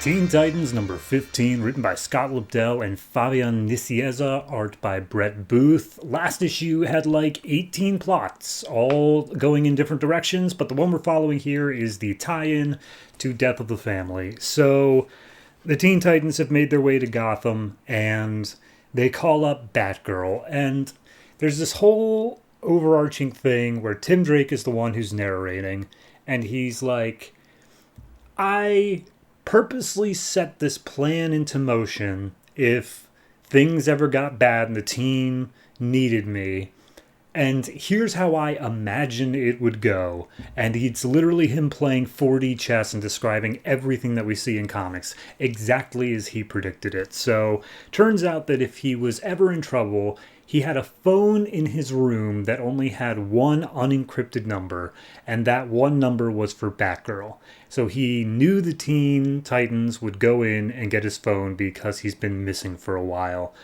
Teen Titans number 15, written by Scott Lobdell and Fabian Nicieza, art by Brett Booth. Last issue had like 18 plots, all going in different directions, but the one we're following here is the tie-in to Death of the Family. So, the Teen Titans have made their way to Gotham, and they call up Batgirl, and there's this whole overarching thing where Tim Drake is the one who's narrating, and he's like, I purposely set this plan into motion if things ever got bad and the team needed me. And here's how I imagine it would go. And it's literally him playing 4D chess and describing everything that we see in comics exactly as he predicted it. So, turns out that if he was ever in trouble, he had a phone in his room that only had one unencrypted number, and that one number was for Batgirl. So he knew the Teen Titans would go in and get his phone because he's been missing for a while.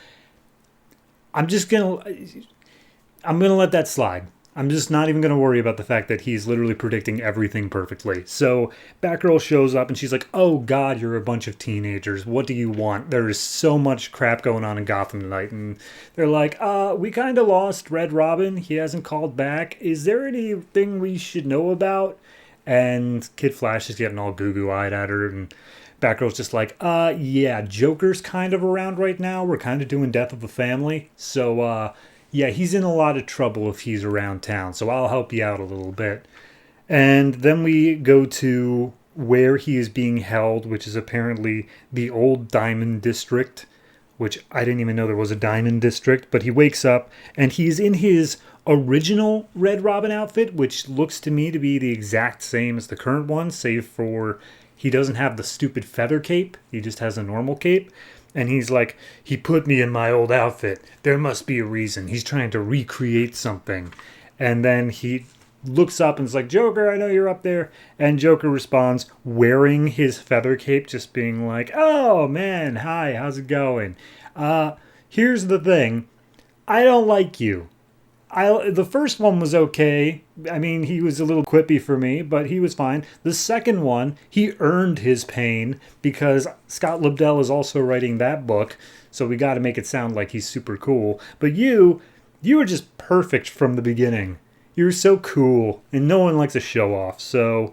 I'm gonna let that slide. I'm just not even gonna worry about the fact that he's literally predicting everything perfectly. So Batgirl shows up and she's like, "Oh God, you're a bunch of teenagers. What do you want? There is so much crap going on in Gotham tonight." And they're like, we kind of lost Red Robin. He hasn't called back. Is there anything we should know about?" And Kid Flash is getting all goo-goo-eyed at her, and Batgirl's just like, yeah, Joker's kind of around right now. We're kind of doing Death of the Family. So, yeah, he's in a lot of trouble if he's around town, so I'll help you out a little bit. And then we go to where he is being held, which is apparently the old Diamond District, which I didn't even know there was a Diamond District, but he wakes up and he's in his original Red Robin outfit, which looks to me to be the exact same as the current one, save for he doesn't have the stupid feather cape, he just has a normal cape. And he's like, he put me in my old outfit. There must be a reason. He's trying to recreate something. And then he looks up and is like, "Joker, I know you're up there." And Joker responds, wearing his feather cape, just being like, "Oh, man, hi, how's it going? Here's the thing. I don't like you. The first one was okay. I mean, he was a little quippy for me, but he was fine. The second one, he earned his pain because Scott Lobdell is also writing that book, so we got to make it sound like he's super cool. But you were just perfect from the beginning. You're so cool, and no one likes a show off. So,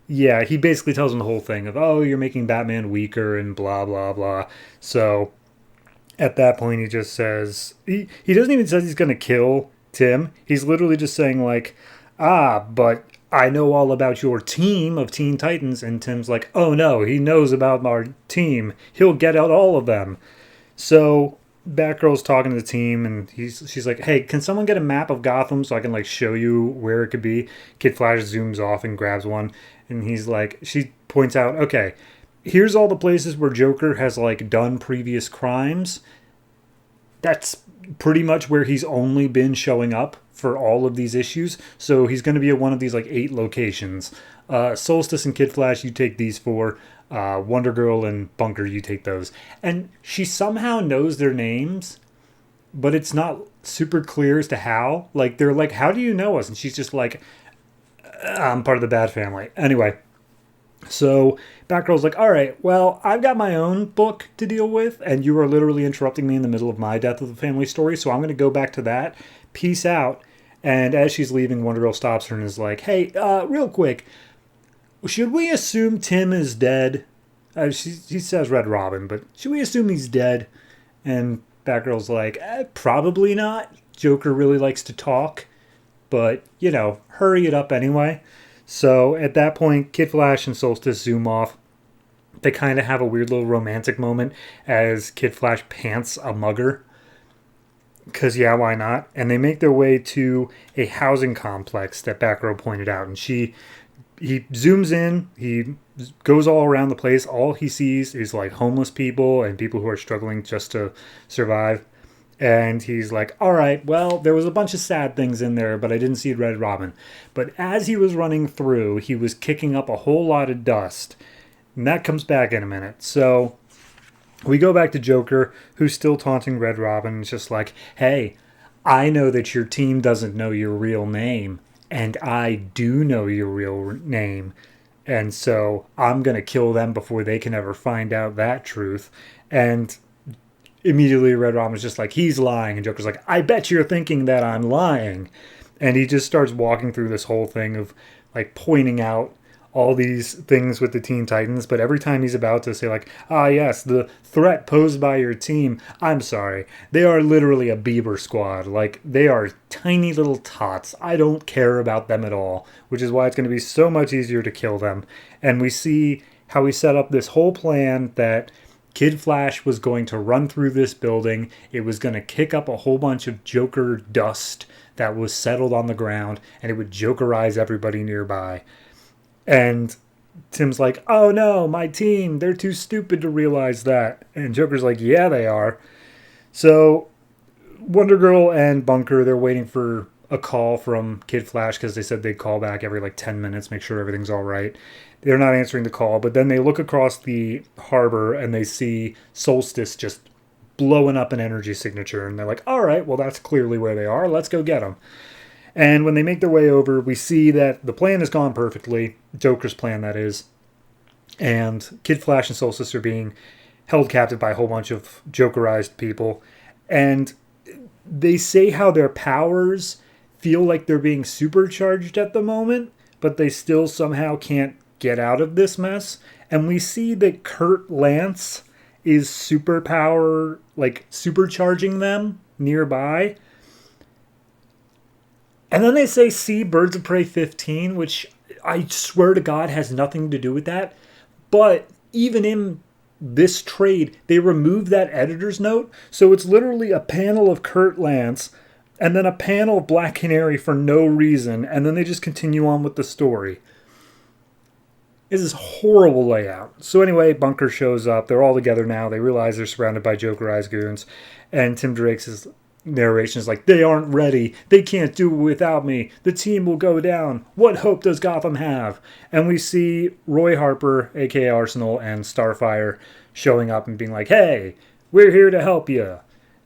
yeah, he basically tells him the whole thing of, "Oh, you're making Batman weaker," and blah, blah, blah. So, at that point, he just says, he doesn't even say he's going to kill Tim. He's literally just saying like, but I know all about your team of Teen Titans. And Tim's like, "Oh no, he knows about our team. He'll get out all of them." So Batgirl's talking to the team and she's like, "Hey, can someone get a map of Gotham so I can like show you where it could be?" Kid Flash zooms off and grabs one. And he's like, she points out, "Okay, here's all the places where Joker has like done previous crimes. That's pretty much where he's only been showing up for all of these issues. So he's going to be at one of these like 8 locations. Solstice and Kid Flash, you take these 4. Wonder Girl and Bunker, you take those." And she somehow knows their names, but it's not super clear as to how. Like, they're like, "How do you know us?" And she's just like, "I'm part of the Bat family." Anyway, so Batgirl's like, "All right, well, I've got my own book to deal with, and you are literally interrupting me in the middle of my Death of the Family story, so I'm going to go back to that. Peace out." And as she's leaving, Wonder Girl stops her and is like, "Hey, real quick, should we assume Tim is dead?" She says Red Robin, but should we assume he's dead? And Batgirl's like, "Probably not. Joker really likes to talk, but, hurry it up anyway." So at that point, Kid Flash and Solstice zoom off. They kind of have a weird little romantic moment as Kid Flash pants a mugger. Because, yeah, why not? And they make their way to a housing complex that Batgirl pointed out. And he zooms in. He goes all around the place. All he sees is, like, homeless people and people who are struggling just to survive. And he's like, "All right, well, there was a bunch of sad things in there, but I didn't see Red Robin." But as he was running through, he was kicking up a whole lot of dust. And that comes back in a minute. So we go back to Joker, who's still taunting Red Robin. It's just like, "Hey, I know that your team doesn't know your real name, and I do know your real name. And so I'm going to kill them before they can ever find out that truth. And immediately Red Robin's just like, he's lying. And Joker's like, I bet you're thinking that I'm lying. And he just starts walking through this whole thing of like pointing out all these things with the Teen Titans, but every time he's about to say like, ah yes, the threat posed by your team, I'm sorry, they are literally a Bieber squad. Like, they are tiny little tots. I don't care about them at all, which is why it's going to be so much easier to kill them. And we see how he set up this whole plan that Kid Flash was going to run through this building. It was going to kick up a whole bunch of Joker dust that was settled on the ground, and it would Jokerize everybody nearby. And Tim's like, oh no, my team, they're too stupid to realize that. And Joker's like, yeah, they are. So Wonder Girl and Bunker, they're waiting for a call from Kid Flash because they said they'd call back every like 10 minutes, make sure everything's all right. They're not answering the call, but then they look across the harbor and they see Solstice just blowing up an energy signature. And they're like, all right, well, that's clearly where they are. Let's go get them. And when they make their way over, we see that the plan has gone perfectly. Joker's plan, that is. And Kid Flash and Solstice are being held captive by a whole bunch of Jokerized people. And they say how their powers feel like they're being supercharged at the moment, but they still somehow can't get out of this mess. And we see that Kurt Lance is superpower, like supercharging them nearby. And then they say, see Birds of Prey 15, which I swear to God has nothing to do with that. But even in this trade, they removed that editor's note. So it's literally a panel of Kurt Lance and then a panel of Black Canary for no reason. And then they just continue on with the story. This is horrible layout. So anyway, Bunker shows up. They're all together now. They realize they're surrounded by Jokerized goons. And Tim Drake's narration is like, they aren't ready. They can't do it without me. The team will go down. What hope does Gotham have? And we see Roy Harper, aka Arsenal, and Starfire showing up and being like, hey, we're here to help you.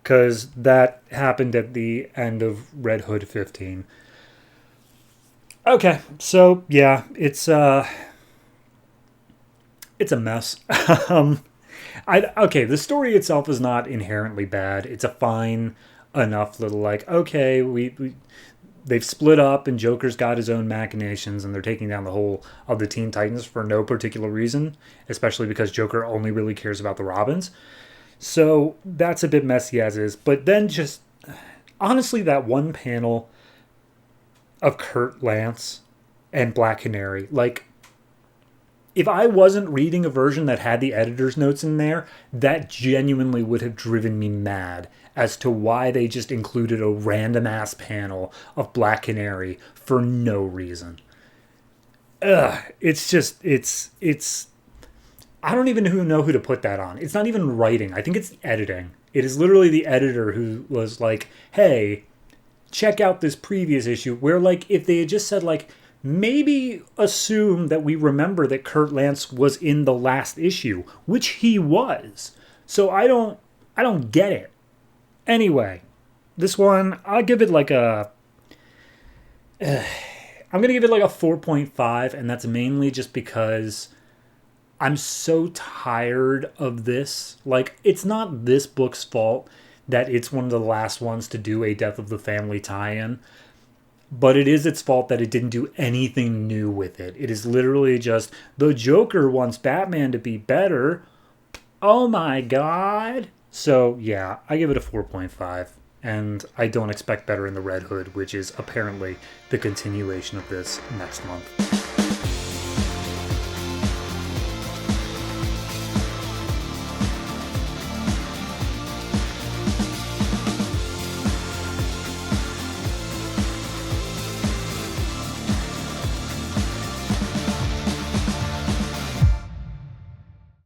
Because that happened at the end of Red Hood 15. Okay, so yeah, it's a mess. The story itself is not inherently bad. It's a fine enough little like, okay, they've split up and Joker's got his own machinations and they're taking down the whole of the Teen Titans for no particular reason, especially because Joker only really cares about the Robins. So that's a bit messy as is. But then just honestly, that one panel of Kurt Lance and Black Canary, like, if I wasn't reading a version that had the editor's notes in there, that genuinely would have driven me mad as to why they just included a random ass panel of Black Canary for no reason. It's just, I don't even know who to put that on. It's not even writing. I think it's editing. It is literally the editor who was like, hey, check out this previous issue, where like, if they had just said like, maybe assume that we remember that Kurt Lance was in the last issue, which he was. So I don't get it. Anyway, this one, I'll give it like a... I'm going to give it like a 4.5, and that's mainly just because I'm so tired of this. Like, it's not this book's fault that it's one of the last ones to do a Death of the Family tie-in. But it is its fault that it didn't do anything new with it. It is literally just, the Joker wants Batman to be better. Oh my god. So yeah, I give it a 4.5. And I don't expect better in the Red Hood, which is apparently the continuation of this next month.